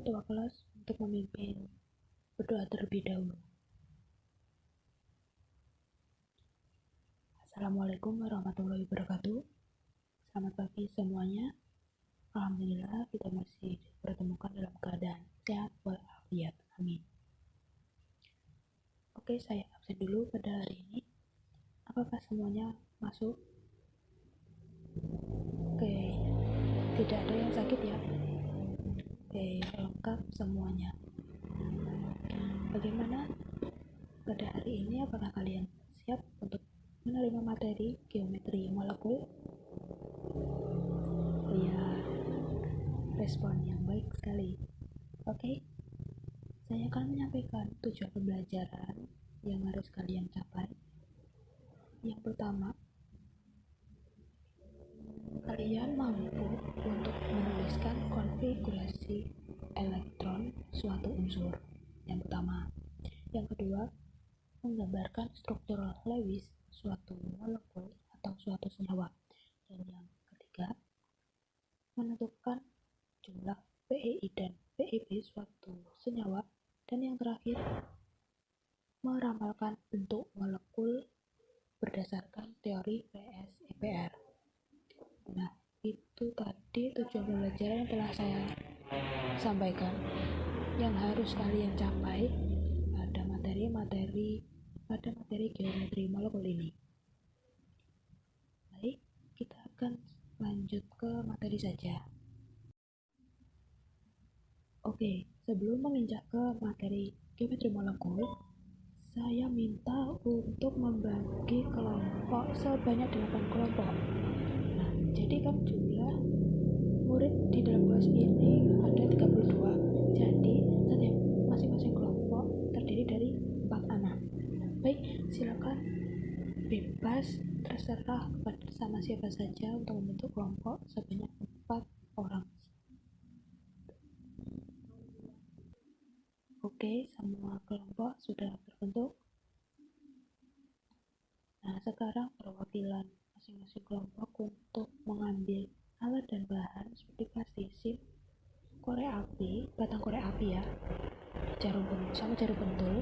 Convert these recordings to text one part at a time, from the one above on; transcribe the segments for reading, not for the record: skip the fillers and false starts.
ketua kelas untuk memimpin berdoa terlebih dahulu. Assalamualaikum warahmatullahi wabarakatuh. Selamat pagi semuanya. Alhamdulillah kita masih dipertemukan dalam keadaan sehat walafiat. Amin. Oke, saya absen dulu pada hari ini. Apakah semuanya masuk? Oke, tidak ada yang sakit ya? Oke, lengkap semuanya. Bagaimana pada hari ini? Apakah kalian siap untuk menerima materi geometri molekul? Lihat respon yang baik sekali. Oke, saya akan menyampaikan tujuan pembelajaran yang harus kalian capai. Yang pertama, kalian mampu untuk menuliskan konfigurasi elektron suatu unsur. Yang pertama. Yang kedua, menggambarkan struktur Lewis suatu molekul atau suatu senyawa. Dan yang ketiga, menentukan jumlah PEI dan PEB suatu senyawa. Dan yang terakhir, meramalkan bentuk molekul berdasarkan teori VSEPR. Nah, itu tadi tujuan pembelajaran yang telah saya sampaikan yang harus kalian capai pada materi geometri molekul ini. Baik, kita akan lanjut ke materi saja. Oke, sebelum menginjak ke materi geometri molekul, saya minta untuk membagi kelompok sebanyak 8 kelompok. Nah, jadi kan jumlah murid di dalam kelas ini ada 32. Jadi, setiap masing-masing kelompok terdiri dari 4 anak. Baik, silakan bebas terserah sama siapa saja untuk membentuk kelompok sebanyak 4 orang. Oke, semua kelompok sudah terbentuk. Nah, sekarang perwakilan masing-masing kelompok untuk mengambil alat dan bahan seperti plastisim, korek api, batang korek api ya, jarum pentul,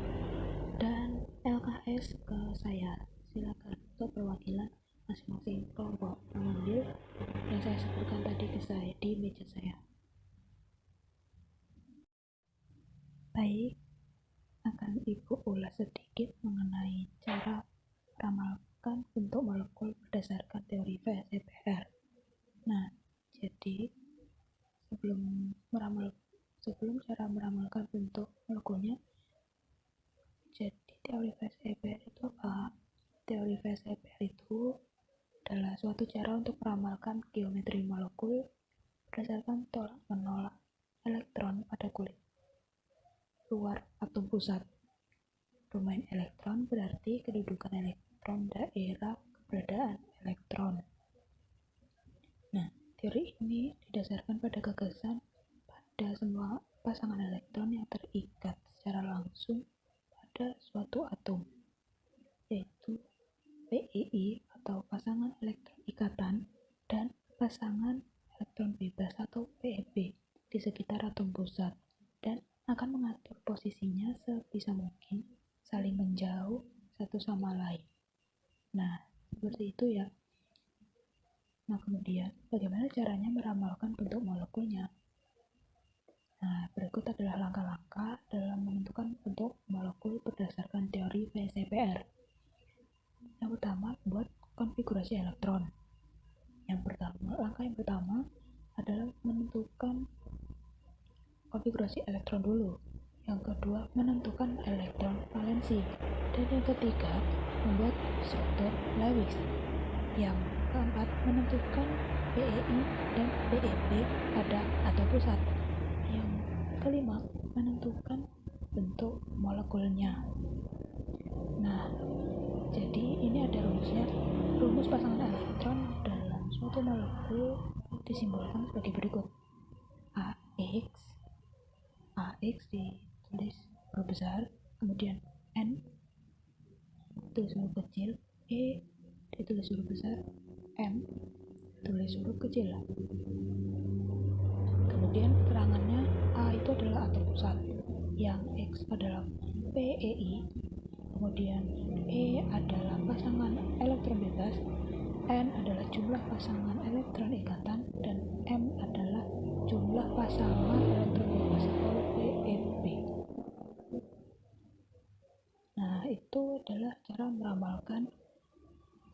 dan LKS ke saya. Silakan untuk perwakilan masing-masing kelompok mengambil yang saya sebutkan tadi ke saya di meja saya. Baik, akan Ibu ulas sedikit mengenai cara meramalkan bentuk molekul berdasarkan teori VSEPR. Nah, jadi sebelum cara meramalkan bentuk molekulnya, jadi teori VSEPR itu apa? Teori VSEPR itu adalah suatu cara untuk meramalkan geometri molekul berdasarkan tolak menolak elektron pada kulit luar atom pusat. Domain elektron berarti kedudukan elektron, daerah keberadaan elektron. Nah, teori ini didasarkan pada gagasan pada semua pasangan elektron yang terikat secara langsung pada suatu atom, yaitu PEI atau pasangan elektron ikatan dan pasangan elektron bebas atau PEB di sekitar atom pusat, dan akan mengatur posisinya sebisa mungkin saling menjauh satu sama lain. Nah, seperti itu ya. Nah, kemudian bagaimana caranya meramalkan bentuk molekulnya? Nah, berikut adalah langkah-langkah dalam menentukan bentuk molekul berdasarkan teori VSEPR. Yang pertama, buat konfigurasi elektron. Langkah yang pertama adalah menentukan konfigurasi elektron dulu. Yang kedua, menentukan elektron valensi. Dan yang ketiga, membuat struktur Lewis. Yang keempat, menentukan PEI dan PEB pada atom pusat. Yang kelima, menentukan bentuk molekulnya. Nah, jadi ini ada rumusnya. Rumus pasangan elektron dalam suatu molekul disimbolkan sebagai berikut. AX ditulis huruf besar, kemudian N ditulis huruf kecil, E ditulis huruf besar, M ditulis huruf kecil. Kemudian keterangannya A itu adalah atom pusat, yang X adalah PeI, kemudian E adalah pasangan elektron bebas, N adalah jumlah pasangan elektron ikatan, dan M adalah jumlah pasangan elektron bebas atau PeB. Nah, itu adalah cara meramalkan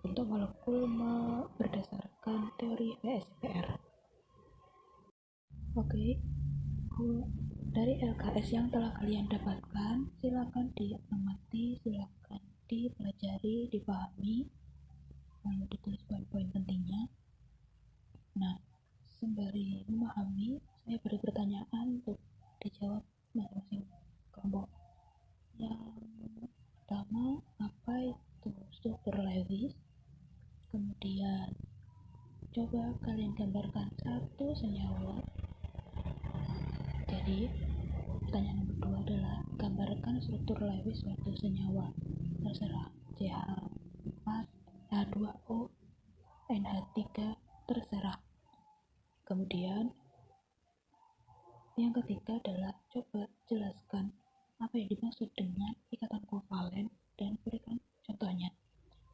bentuk molekul berdasarkan teori VSEPR. Oke, dari LKS yang telah kalian dapatkan, silakan diamati, silakan dipelajari, dipahami, lalu ditulis poin-poin pentingnya. Nah, sembari memahami, saya beri pertanyaan untuk dijawab masing-masing kelompok. Yang pertama, apa itu struktur Lewis? Kemudian, coba kalian gambarkan satu senyawa. Jadi, pertanyaan nomor 2 adalah gambarkan struktur Lewis suatu senyawa. Terserah CH4, H2O, NH3, terserah. Kemudian, yang ketiga adalah coba jelaskan apa yang dimaksud dengan ikatan kovalen dan berikan contohnya.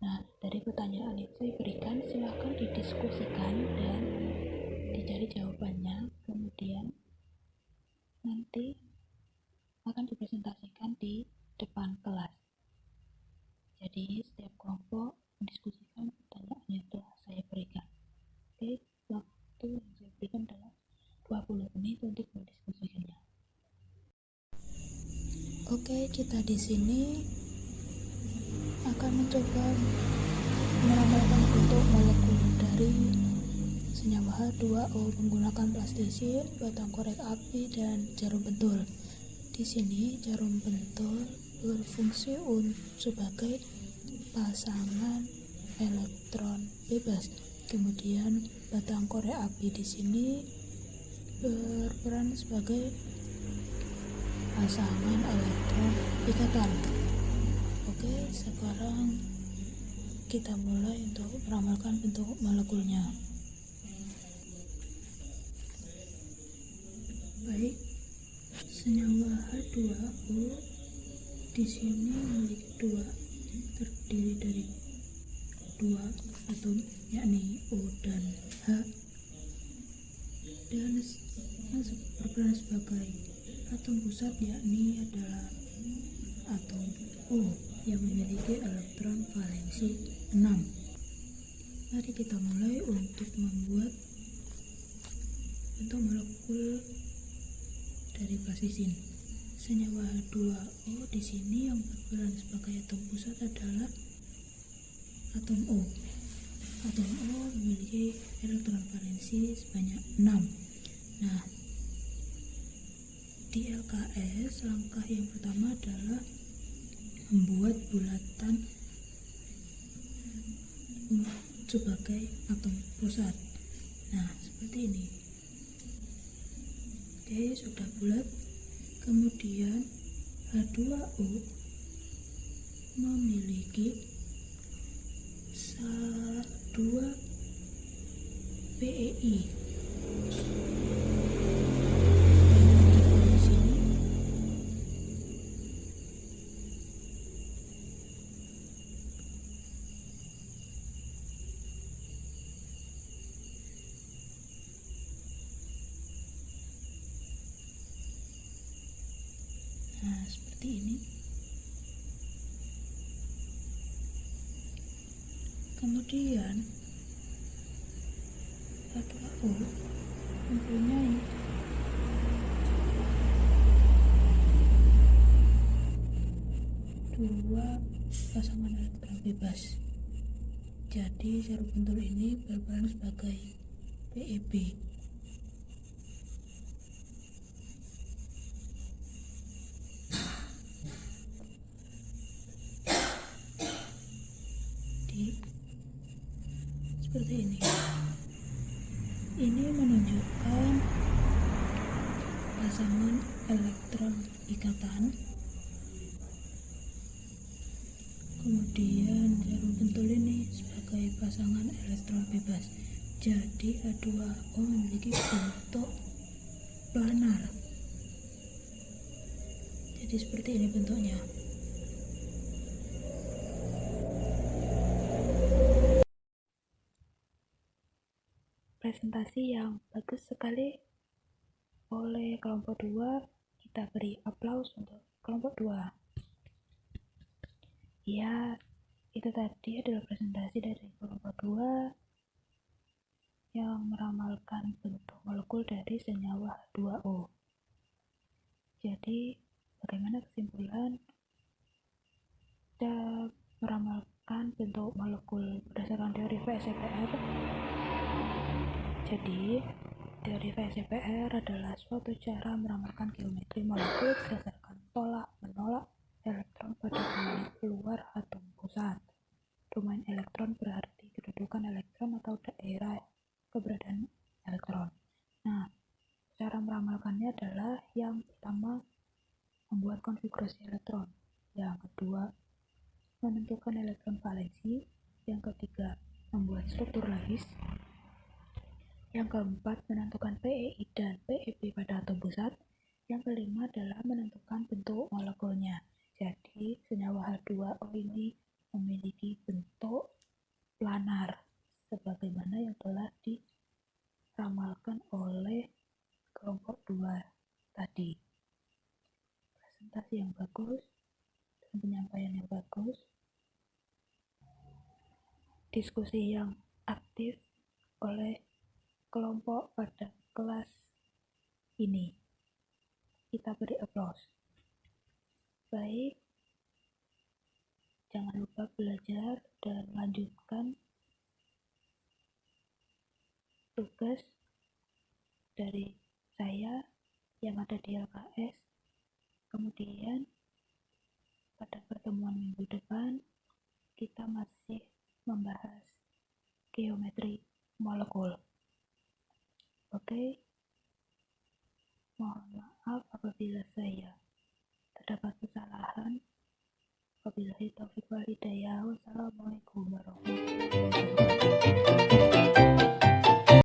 Nah, dari pertanyaan yang saya berikan, silakan didiskusikan dan dicari jawabannya. Kemudian nanti akan dipresentasikan di depan kelas. Jadi setiap kelompok mendiskusikan pertanyaan yang telah saya berikan. Oke, waktu yang saya berikan adalah 20 menit untuk mendiskusikannya. Oke, kita di sini akan mencoba meramalkan bentuk molekul dari senyawa H2O menggunakan plastisin, batang korek api, dan jarum pentul. Di sini jarum pentul berfungsi sebagai pasangan elektron bebas. Kemudian batang korek api di sini berperan sebagai pasangan elektron ikatan. Oke, sekarang kita mulai untuk meramalkan bentuk molekulnya. Baik, senyawa H2O di sini memiliki terdiri dari dua atom, yakni O dan H, dan yang berperan sebagai atom pusat yakni adalah atom O yang memiliki elektron valensi 6. Mari kita mulai untuk membuat bentuk molekul dari plastisin. Senyawa H2O di sini yang berperan sebagai atom pusat adalah atom O. Atom O memiliki elektron valensi sebanyak 6. Nah, di LKS langkah yang pertama adalah membuat bulatan sebagai atom pusat. Nah, seperti ini. Oke, sudah bulat. Kemudian H2O memiliki 2 PeI. Nah, seperti ini. Kemudian H2O mempunyai dua pasangan elektron bebas. Jadi jarum pentul ini berperan sebagai PeB. Seperti ini. Ini menunjukkan pasangan elektron ikatan. Kemudian jarum pentul ini sebagai pasangan elektron bebas. Jadi H2O memiliki bentuk planar. Jadi seperti ini bentuknya. Presentasi yang bagus sekali oleh kelompok 2. Kita beri aplaus untuk kelompok 2. Ya, itu tadi adalah presentasi dari kelompok 2 yang meramalkan bentuk molekul dari senyawa H2O. Jadi, bagaimana kesimpulan? Kita meramalkan bentuk molekul berdasarkan teori VSEPR. Jadi, teori VSEPR adalah suatu cara meramalkan geometri molekul berdasarkan tolak menolak elektron pada domain luar atom pusat. Domain elektron berarti kedudukan elektron atau daerah keberadaan elektron. Nah, cara meramalkannya adalah yang pertama membuat konfigurasi elektron, yang kedua menentukan elektron valensi, yang ketiga membuat struktur lapis, yang keempat menentukan PEI dan PEB pada atom pusat, yang kelima adalah menentukan bentuk molekulnya. Jadi senyawa H2O ini memiliki bentuk planar sebagaimana yang telah diramalkan oleh kelompok 2 tadi. Presentasi yang bagus dan penyampaian yang bagus, diskusi yang aktif oleh kelompok pada kelas ini. Kita beri aplaus. Baik, jangan lupa belajar dan lanjutkan tugas dari saya yang ada di LKS. Kemudian pada pertemuan minggu depan kita masih membahas geometri molekul. Oke, mohon maaf apabila saya terdapat kesalahan. Wabillahi taufiq wal hidayah. Wassalamualaikum warahmatullahi wabarakatuh.